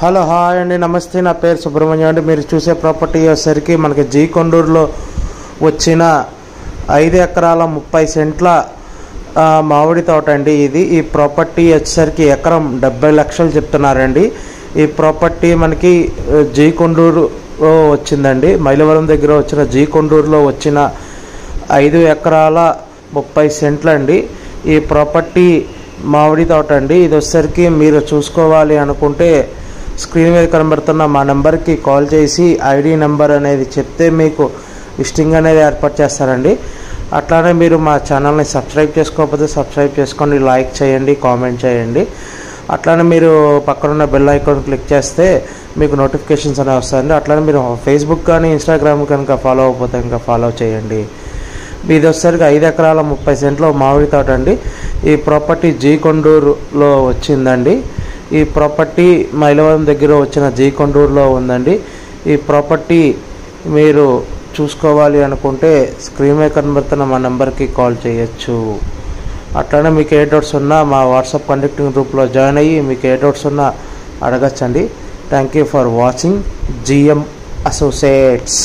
Hello hi అండి, నమస్తే. నా పేరు సుబ్రహ్మణ్యం అండి. మీరు చూసే ప్రాపర్టీ వచ్చేసరికి మనకి జీ కొండూరులో వచ్చిన 5 ఎకరాల 30 సెంట్ల మామిడి తోట అండి ఇది. ఈ ప్రాపర్టీ వచ్చేసరికి ఎకరం 70 లక్షలు చెప్తున్నారండి. ఈ ప్రాపర్టీ మనకి జీ కొండూరులో వచ్చిందండి. మైలవరం దగ్గర వచ్చిన జీ కొండూరులో వచ్చిన 5 ఎకరాల 30 సెంట్లు అండి. ఈ ప్రాపర్టీ మామిడి తోట అండి. ఇది వచ్చేసరికి మీరు చూసుకోవాలి అనుకుంటే స్క్రీన్ మీద కనబడుతున్న మా నెంబర్కి కాల్ చేసి ఐడి నెంబర్ అనేది చెప్తే మీకు లిస్టింగ్ అనేది ఏర్పాటు చేస్తారండి. అట్లానే మీరు మా ఛానల్ని సబ్స్క్రైబ్ చేసుకోకపోతే సబ్స్క్రైబ్ చేసుకోండి, లైక్ చేయండి, కామెంట్ చేయండి. అట్లానే మీరు పక్కనున్న బెల్ ఐకాన్ క్లిక్ చేస్తే మీకు నోటిఫికేషన్స్ అనేవి వస్తాయండి. అట్లానే మీరు ఫేస్బుక్ కానీ ఇన్స్టాగ్రామ్ కనుక ఫాలో అవ్వకపోతే ఇంకా ఫాలో చేయండి. ఇది వచ్చేసరికి 5 ఎకరాల 30 సెంట్లో మామిడి తోట అండి. ఈ ప్రాపర్టీ జీ కొండూరులో వచ్చిందండి. ఈ ప్రాపర్టీ మైలవరం దగ్గర వచ్చిన జీ కొండూరులో ఉందండి. ఈ ప్రాపర్టీ మీరు చూసుకోవాలి అనుకుంటే స్క్రీన్ మీద కనబడుతున్న మా నెంబర్కి కాల్ చేయొచ్చు. అట్లానే మీకు ఏ డౌట్స్ ఉన్నా మా వాట్సాప్ కాంటాక్టింగ్ గ్రూప్లో జాయిన్ అయ్యి మీకు ఏ డౌట్స్ ఉన్నా అడగచ్చండి. Thank you for watching GM associates.